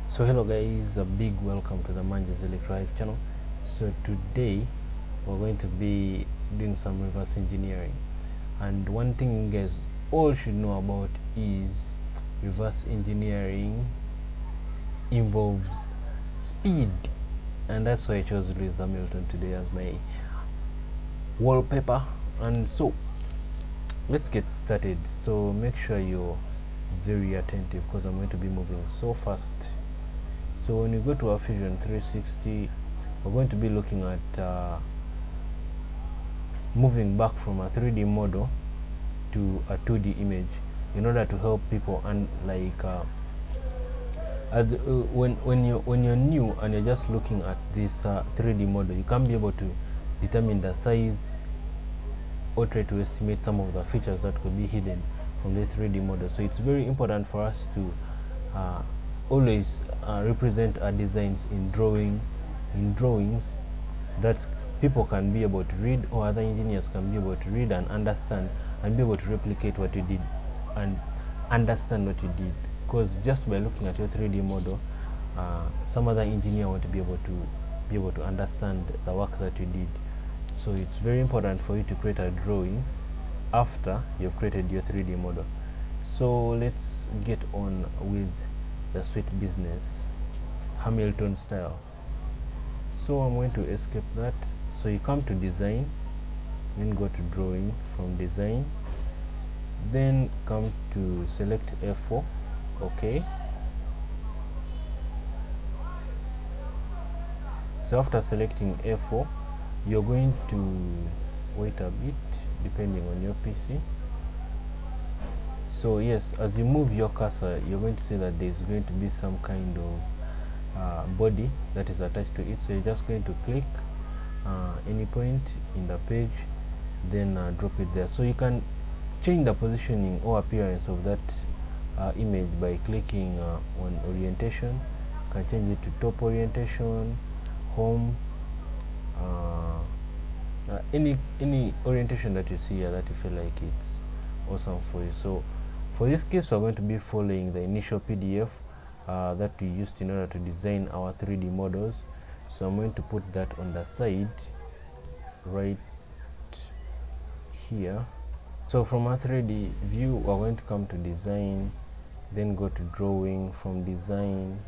So hello guys, a big welcome to the Manjas Electrive channel. So today we're going to be doing some reverse engineering, and one thing you guys all should know about is reverse engineering involves speed, and that's why I chose Lewis Hamilton today as my wallpaper. And so let's get started. So make sure you're very attentive because I'm going to be moving so fast. So when you go to our Fusion 360, we're going to be looking at moving back from a 3D model to a 2D image in order to help people. And when you're new and you're just looking at this 3D model, you can't be able to determine the size or try to estimate some of the features that could be hidden from the 3D model. So it's very important for us to always represent our designs in drawings that people can be able to read, or other engineers can be able to read and understand, and be able to replicate what you did and understand what you did. Because just by looking at your 3D model, some other engineer won't be able to understand the work that you did. So it's very important for you to create a drawing after you've created your 3D model. So let's get on with the sweet business, Hamilton style. So I'm going to escape that. So you come to design, then go to drawing, from design, then come to select F4. Okay, so after selecting F4, you're going to wait a bit depending on your PC. So yes, as you move your cursor, you're going to see that there's going to be some kind of body that is attached to it. So you're just going to click any point in the page, then drop it there. So you can change the positioning or appearance of that image by clicking on orientation. You can change it to top orientation, home, any orientation that you see here that you feel like it's awesome for you. So for this case, we're going to be following the initial PDF that we used in order to design our 3D models. So I'm going to put that on the side right here. So from our 3D view, we're going to come to design, then go to drawing, from design,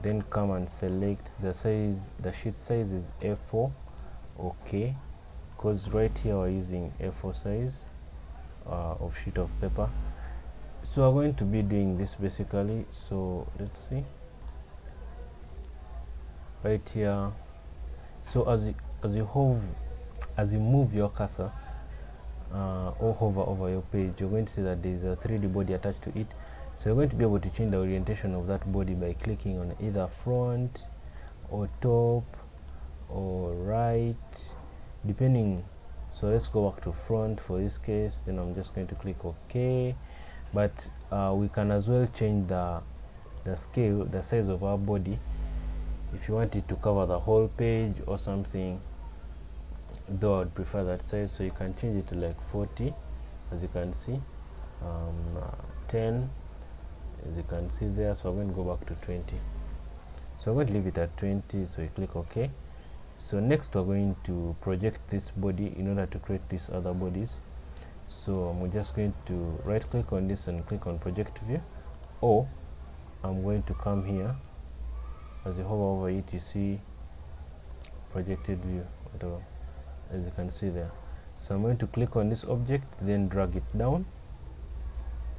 then come and select the size. The sheet size is A4. Okay, because right here we're using A4 size of sheet of paper. So we're going to be doing this basically. So let's see right here. So as you move your cursor or hover over your page, you're going to see that there's a 3D body attached to it. So you're going to be able to change the orientation of that body by clicking on either front or top or right, depending. So let's go back to front for this case, then I'm just going to click OK. But we can as well change the scale, the size of our body, if you want it to cover the whole page or something, though I'd prefer that size. So you can change it to like 40, as you can see, 10, as you can see there. So I'm going to go back to 20. So I'm going to leave it at 20, so you click OK. So next we're going to project this body in order to create these other bodies. So I'm just going to right click on this and click on project view, or I'm going to come here. As you hover over it, you see projected view, whatever, as you can see there. So I'm going to click on this object, then drag it down.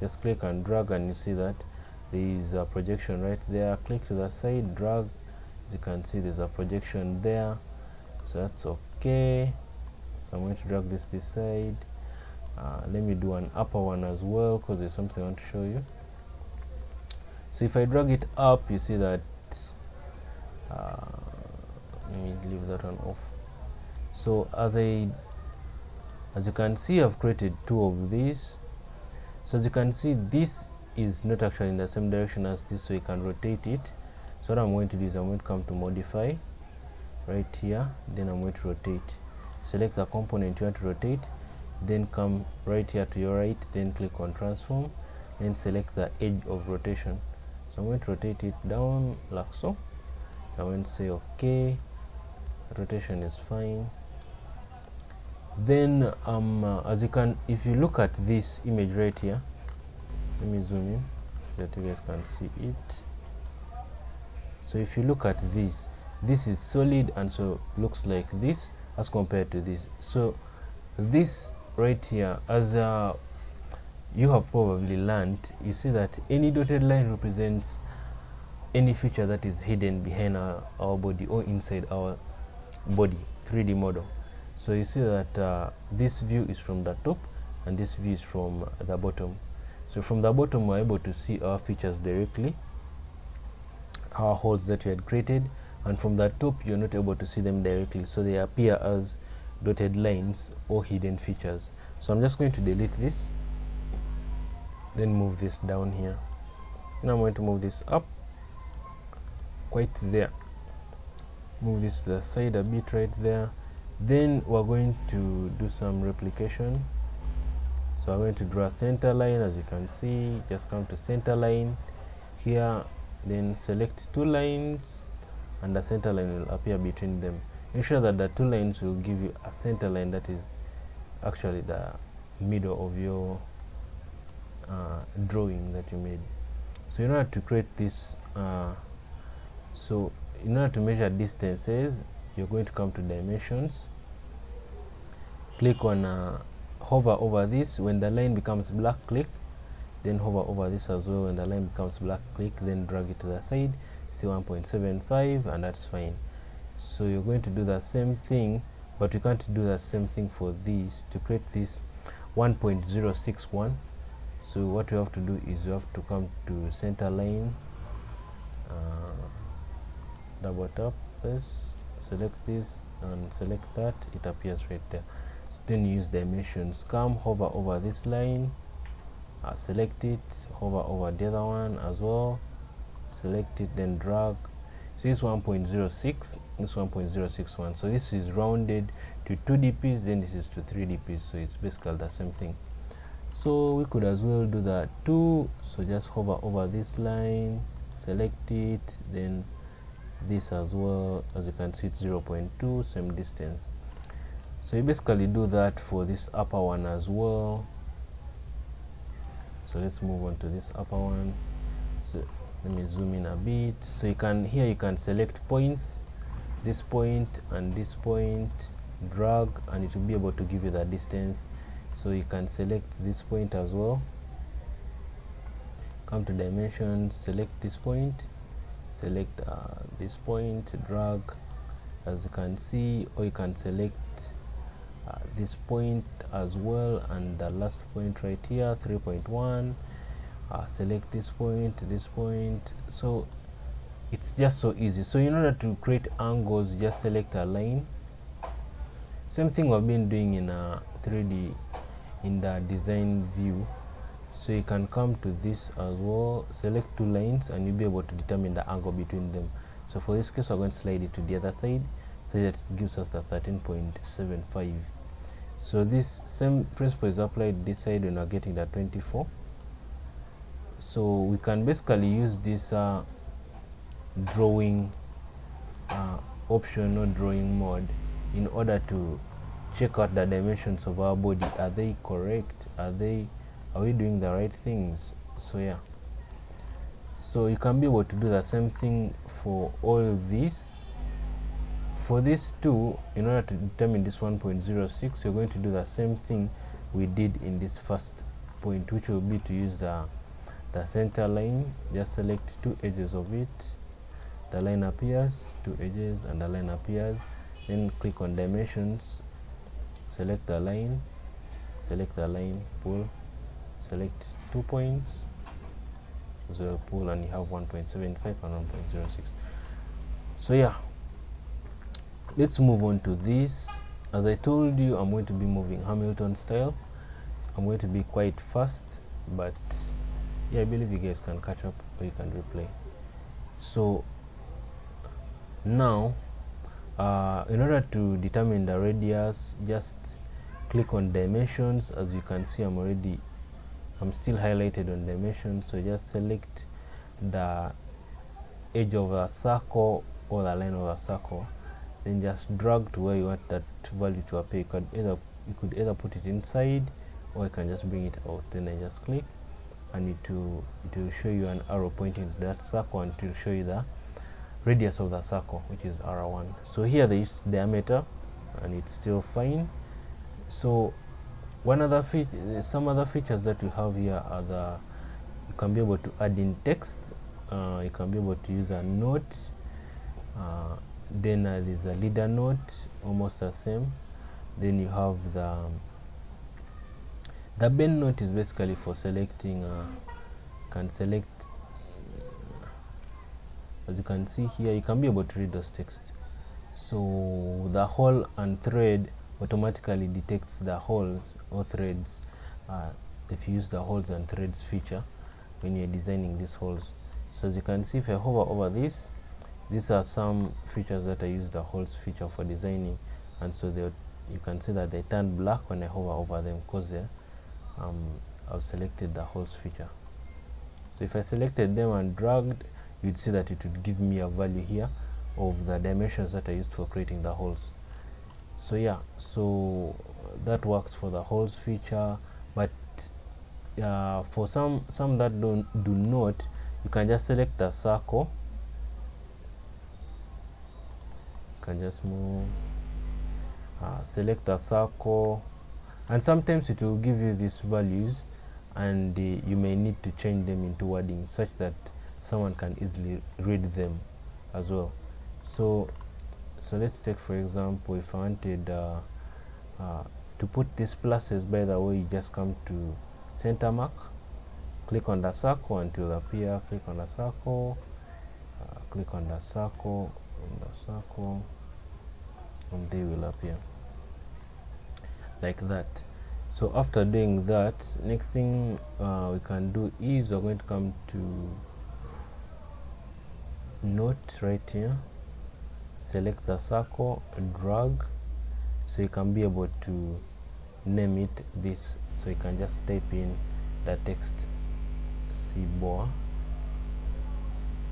Just click and drag, and you see that there is a projection right there. Click to the side, drag. As you can see, there's a projection there. So that's okay. So I'm going to drag this side. Let me do an upper one as well, because there's something I want to show you. So if I drag it up, you see that let me leave that one off. So as you can see, I've created two of these. So as you can see, this is not actually in the same direction as this, so you can rotate it. So what I'm going to do is I'm going to come to modify right here, then I'm going to rotate. Select the component you want to rotate, then come right here to your right, then click on transform, then select the edge of rotation. So So I'm going to rotate it down like so. So I'm going to say okay, rotation is fine. Then as you can, if you look at this image right here, let me zoom in so that you guys can see it. So if you look at this is solid, and so looks like this as compared to this. So this right here, as you have probably learned, you see that any dotted line represents any feature that is hidden behind our body or inside our body 3D model. So you see that this view is from the top and this view is from the bottom. So from the bottom we're able to see our features directly, our holes that we had created, and from the top you're not able to see them directly, so they appear as dotted lines or hidden features. So I'm just going to delete this, then move this down here, and I'm going to move this up quite there, move this to the side a bit right there. Then we're going to do some replication. So I'm going to draw a center line. As you can see, just come to center line here, then select two lines, and the center line will appear between them. Ensure that the two lines will give you a center line that is actually the middle of your drawing that you made. So in order to create this, so in order to measure distances, you're going to come to dimensions, click on hover over this. When the line becomes black, click, then hover over this as well. When the line becomes black, click, then drag it to the side, see 1.75, and that's fine. So you're going to do the same thing, but you can't do the same thing for this. To create this 1.061, so what you have to do is you have to come to center line, double tap this, select this and select that, it appears right there. So then use dimensions, come hover over this line, select it, hover over the other one as well, select it, then drag. So this 1.06, this 1.061. So this is rounded to 2 dps, then this is to 3 dps, so it's basically the same thing. So we could as well do that too. So just hover over this line, select it, then this as well. As you can see, it's 0.2, same distance. So you basically do that for this upper one as well. So let's move on to this upper one. So let me zoom in a bit. So you can, here you can select points, this point and this point, drag, and it will be able to give you the distance. So you can select this point as well, come to dimensions, select this point, select this point, drag, as you can see, or you can select this point as well, and the last point right here, 3.1, select this point. So it's just so easy. So in order to create angles, just select a line. Same thing we've been doing in 3D in the design view. So you can come to this as well, select two lines, and you'll be able to determine the angle between them. So for this case, we're going to slide it to the other side so that it gives us the 13.75. So this same principle is applied this side when we're getting the 24. So we can basically use this drawing option or drawing mode in order to check out the dimensions of our body. Are they correct? Are we doing the right things? So yeah, so you can be able to do the same thing for all this. For this too, in order to determine this 1.06, you're going to do the same thing we did in this first point, which will be to use the center line. Just select two edges of it, the line appears, two edges, and the line appears. Then click on dimensions, select the line, pull, select 2 points as well, pull, and you have 1.75 and 1.06. So yeah, let's move on to this. As I told you, I'm going to be moving Hamilton style. So I'm going to be quite fast, but yeah, I believe you guys can catch up or you can replay. So now in order to determine the radius, just click on dimensions. As you can see, I'm still highlighted on dimensions, so just select the edge of the circle or the line of the circle, then just drag to where you want that value to appear. You could either put it inside, or you can just bring it out. Then I just click, and it will show you an arrow pointing to that circle, and it will show you the radius of the circle, which is R1. So here they use diameter, and it's still fine. So some other features that we have here are you can be able to add in text, you can be able to use a note, then there's a leader note, almost the same. Then you have the bend note is basically for selecting, can select, as you can see here, you can be able to read those text. So the hole and thread automatically detects the holes or threads if you use the holes and threads feature when you're designing these holes. So as you can see, if I hover over this, these are some features that I use the holes feature for designing, and so you can see that they turn black when I hover over them because I've selected the holes feature. So if I selected them and dragged, you'd see that it would give me a value here of the dimensions that I used for creating the holes. So yeah, so that works for the holes feature. But for some that do not, you can just select the circle, you can just move, select the circle, and sometimes it will give you these values, and you may need to change them into wording such that someone can easily read them as well. So let's take, for example, if I wanted to put these pluses, by the way, you just come to center mark, click on the circle until it appear, click on the circle, click on the circle, and they will appear like that. So after doing that, next thing we can do is we're going to come to note right here, select the circle, drag, so you can be able to name it this. So you can just type in the text Ciboa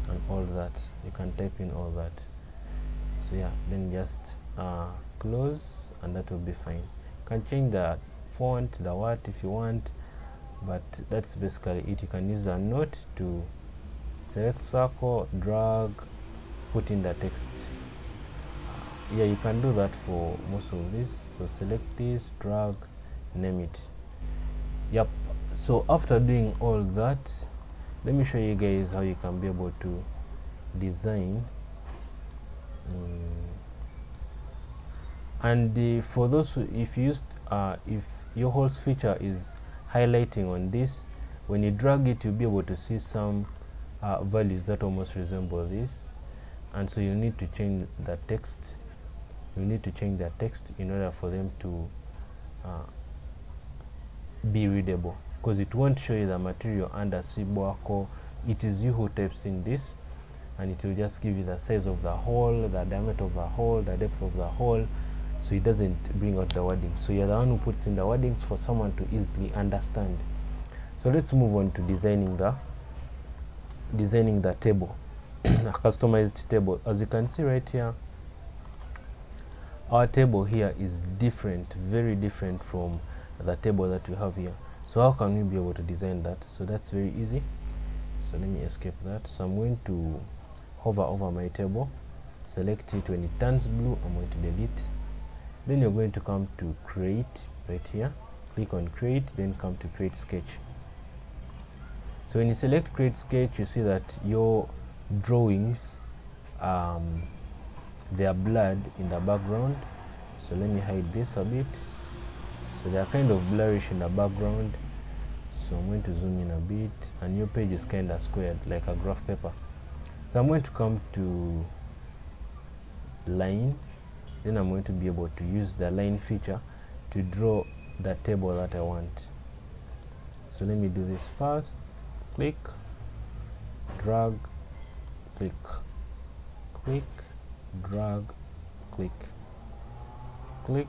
and all that. You can type in all that. So yeah, then just close, and that will be fine. You can change the font, the what if you want, but that's basically it. You can use the note to select circle, drag, put in the text. Yeah, you can do that for most of this. So select this, drag, name it. Yep. So after doing all that, let me show you guys how you can be able to design. And for those who, if your holes feature is highlighting on this, when you drag it, you'll be able to see some values that almost resemble this, and so you need to change the text. You need to change the text in order for them to be readable, because it won't show you the material under Ciboa core. It is you who types in this, and it will just give you the size of the hole, the diameter of the hole, the depth of the hole, so it doesn't bring out the wording. So you're the one who puts in the wordings for someone to easily understand. So let's move on to designing the table, a customized table. As you can see right here, our table here is different, very different from the table that we have here. So how can we be able to design that? So that's very easy. So let me escape that. So I'm going to hover over my table, select it. When it turns blue, I'm going to delete. Then you're going to come to create right here, click on create, then come to create sketch. So when you select create sketch, you see that your drawings they are blurred in the background. So let me hide this a bit. So they are kind of blurrish in the background. So I'm going to zoom in a bit, and your page is kind of squared like a graph paper. So I'm going to come to line, then I'm going to be able to use the line feature to draw the table that I want. So let me do this first. Click, drag, click, click, drag, click, click,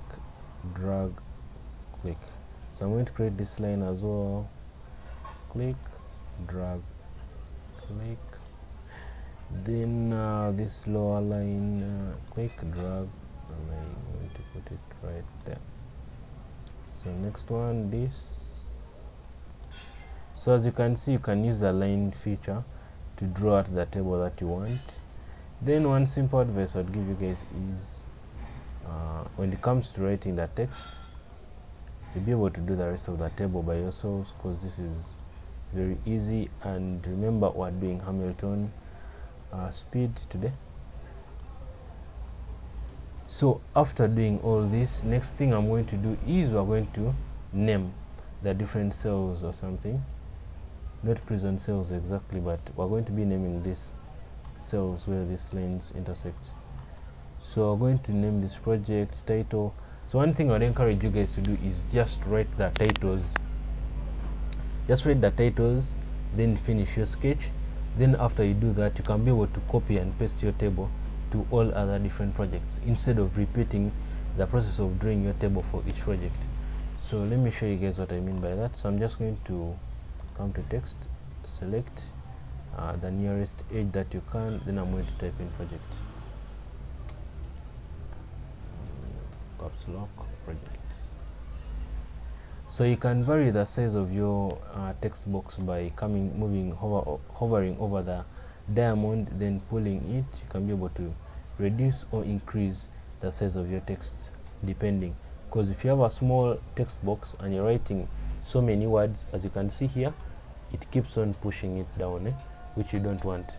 drag, click. So I'm going to create this line as well. Click, drag, click, then this lower line, click, drag, and I'm going to put it right there. So next one, this. So as you can see, you can use the line feature to draw out the table that you want. Then one simple advice I'd give you guys is when it comes to writing the text, you'll be able to do the rest of the table by yourselves, because this is very easy. And remember, we're doing Hamilton speed today. So after doing all this, next thing I'm going to do is we're going to name the different cells or something. Not prison cells exactly, but we're going to be naming these cells where these lines intersect. So we're going to name this project title. So one thing I'd encourage you guys to do is just write the titles. Just write the titles, then finish your sketch. Then after you do that, you can be able to copy and paste your table to all other different projects instead of repeating the process of drawing your table for each project. So let me show you guys what I mean by that. So I'm just going to come to text, select the nearest edge that you can, then I'm going to type in project, caps lock, project. So you can vary the size of your text box by hovering over the diamond, then pulling it. You can be able to reduce or increase the size of your text depending, because if you have a small text box and you're writing so many words, as you can see here, it keeps on pushing it down, which you don't want.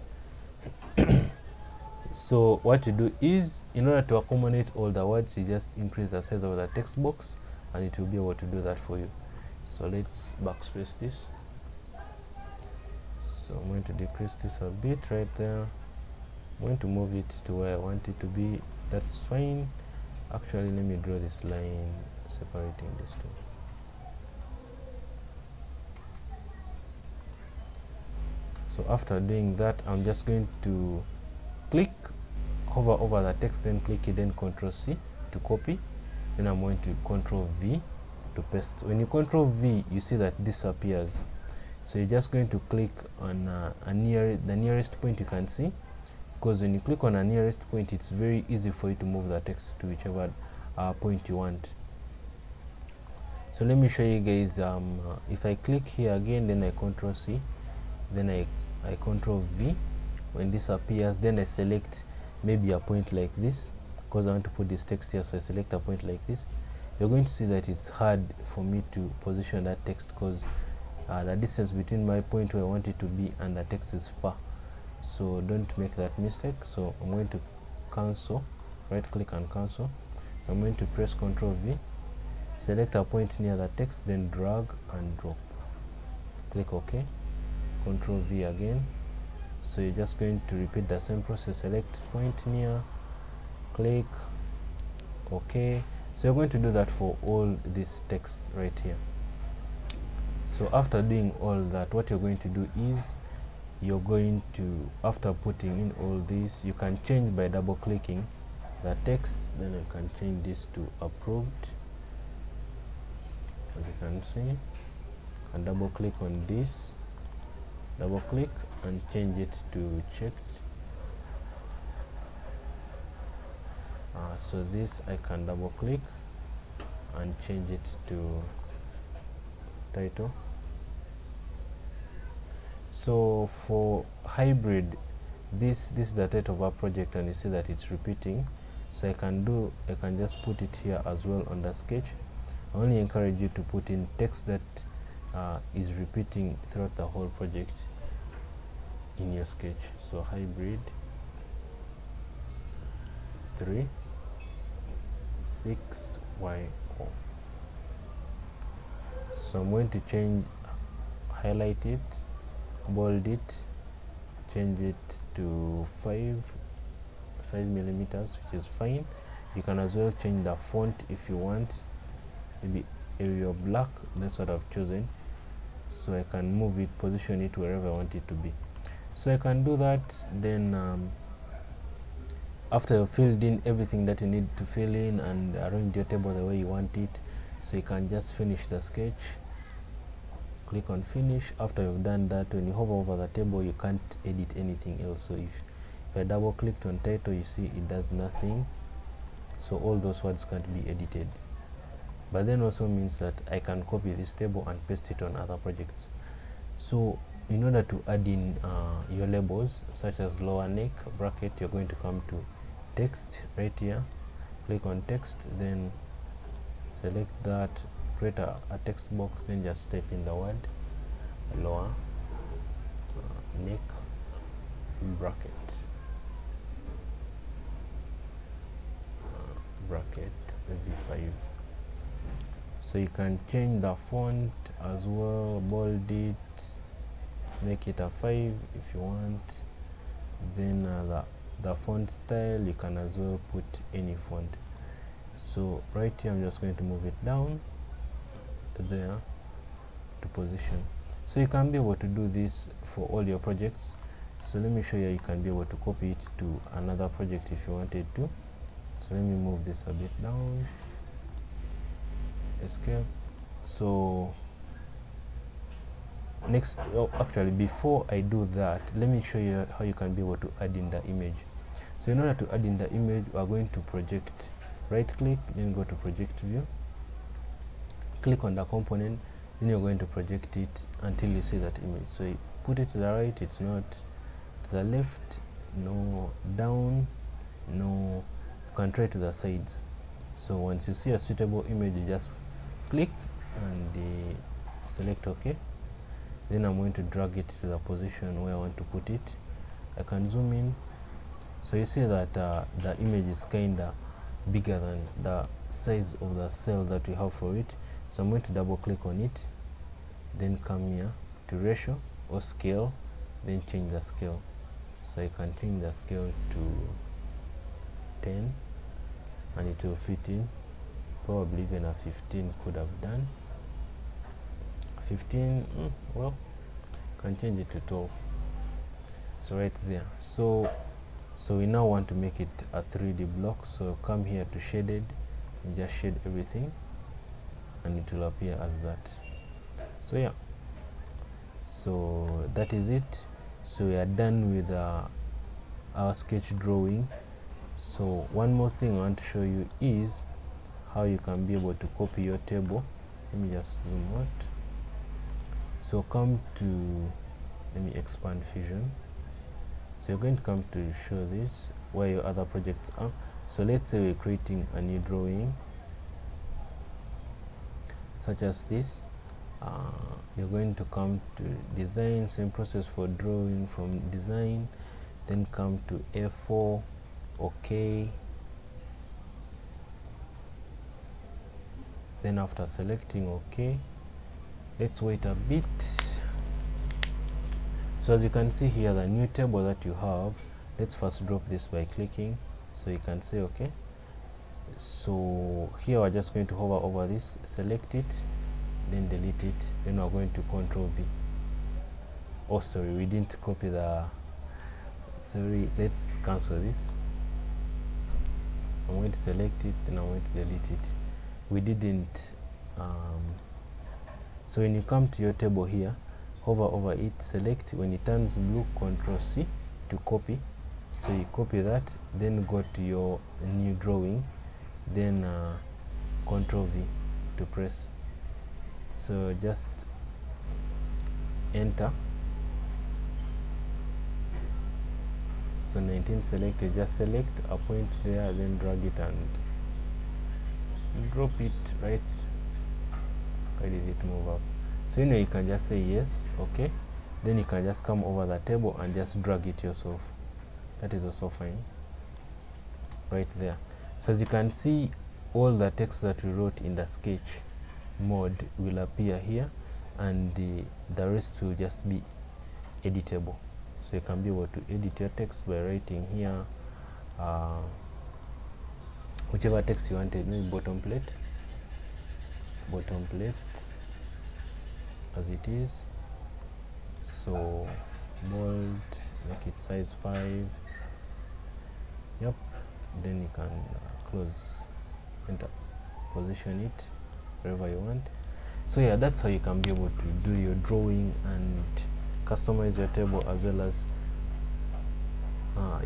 So what you do is, in order to accommodate all the words, you just increase the size of the text box and it will be able to do that for you. So let's backspace this. So I'm going to decrease this a bit right there. I'm going to move it to where I want it to be. That's fine. Actually, let me draw this line separating these two. So after doing that, I'm just going to hover over the text, then click it, then Control C to copy. Then I'm going to Control V to paste. When you Control V, you see that this appears. So you're just going to click on the nearest point you can see, because when you click on a nearest point, it's very easy for you to move the text to whichever point you want. So let me show you guys. If I click here again, then I Control C, then I Control V. When this appears, then I select maybe a point like this, because I want to put this text here. So I select a point like this. You're going to see that it's hard for me to position that text, because the distance between my point where I want it to be and the text is far. So don't make that mistake. So I'm going to cancel, right click and cancel. So I'm going to press Ctrl V, select a point near the text, then drag and drop. Click OK, Ctrl V again. So you're just going to repeat the same process. Select point near, click OK. So you're going to do that for all this text right here. So after doing all that, what you're going to do is you're going to, after putting in all this, you can change by double clicking the text. Then you can change this to approved, as you can see, and double click on this, double click and change it to checked. So this I can double click and change it to title. So for hybrid, this is the title of our project, and you see that it's repeating. So I can just put it here as well on the sketch. I only encourage you to put in text that is repeating throughout the whole project in your sketch. So hybrid 3.6YO. So I'm going to highlight it, bold it, change it to 5 millimeters, which is fine. You can as well change the font if you want, maybe Arial Black. That's what I've chosen. So I can move it, position it wherever I want it to be. So I can do that. Then after you've filled in everything that you need to fill in and arrange your table the way you want it, so you can just finish the sketch. click on finish. After you've done that, when you hover over the table, you can't edit anything else. So if I double clicked on title, you see it does nothing, so all those words can't be edited. But then also means that I can copy this table and paste it on other projects. So in order to add in your labels such as lower neck bracket, you're going to come to text right here, click on text, then select that, create a text box, then just type in the word lower neck bracket bracket v5. So you can change the font as well, bold it, make it a 5 if you want. Then the font style, you can as well put any font. So right here I'm just going to move it down there to position. So you can be able to do this for all your projects. So let me show you, you can be able to copy it to another project if you wanted to. So let me move this a bit down, escape. So next, actually before I do that, let me show you how you can be able to add in the image. So in order to add in the image, we are going to project, right click, then go to project view, click on the component, then you're going to project it until you see that image. So you put it to the right, it's not to the left, no down, no, you can try to the sides. So once you see a suitable image, you just click and select OK. Then I'm going to drag it to the position where I want to put it. I can zoom in. So you see that the image is kind of bigger than the size of the cell that we have for it. So I'm going to double click on it, then come here to ratio or scale, then change the scale. So I can change the scale to 10 and it will fit in. Probably even a 15 could have done. 15, well, can change it to 12. So right there. So we now want to make it a 3D block. So come here to shaded and just shade everything, and it will appear as that. So yeah, so that is it. So we are done with our sketch drawing. So one more thing I want to show you is how you can be able to copy your table. Let me just zoom out. So come to, let me expand Fusion. So you're going to come to show this where your other projects are. So let's say we're creating a new drawing such as this. You're going to come to design, same process for drawing, from design, then come to A4, OK. Then after selecting OK, let's wait a bit. So as you can see here, the new table that you have, let's first drop this by clicking. So you can say OK. So here we're just going to hover over this, select it, then delete it, then we're going to Ctrl V. Oh sorry, we didn't copy the, sorry, let's cancel this. I'm going to select it, then I'm going to delete it. We didn't so when you come to your table here, hover over it, select, when it turns blue, Ctrl C to copy. So you copy that, then go to your new drawing, then Ctrl V to press. So just enter. So 19 selected, just select a point there, then drag it and drop it right. Why did it move up? So you can just say yes, okay, then you can just come over the table and just drag it yourself. That is also fine right there. So as you can see, all the text that we wrote in the sketch mode will appear here, and the rest will just be editable. So you can be able to edit your text by writing here whichever text you wanted, maybe bottom plate as it is. So bold, make it size 5. Yep. Then you can close, enter, position it wherever you want. So yeah, that's how you can be able to do your drawing and customize your table, as well as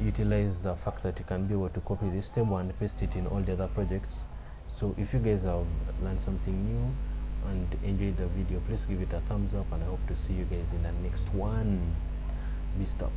utilize the fact that you can be able to copy this table and paste it in all the other projects. So if you guys have learned something new and enjoyed the video, please give it a thumbs up, and I hope to see you guys in the next one. Be up.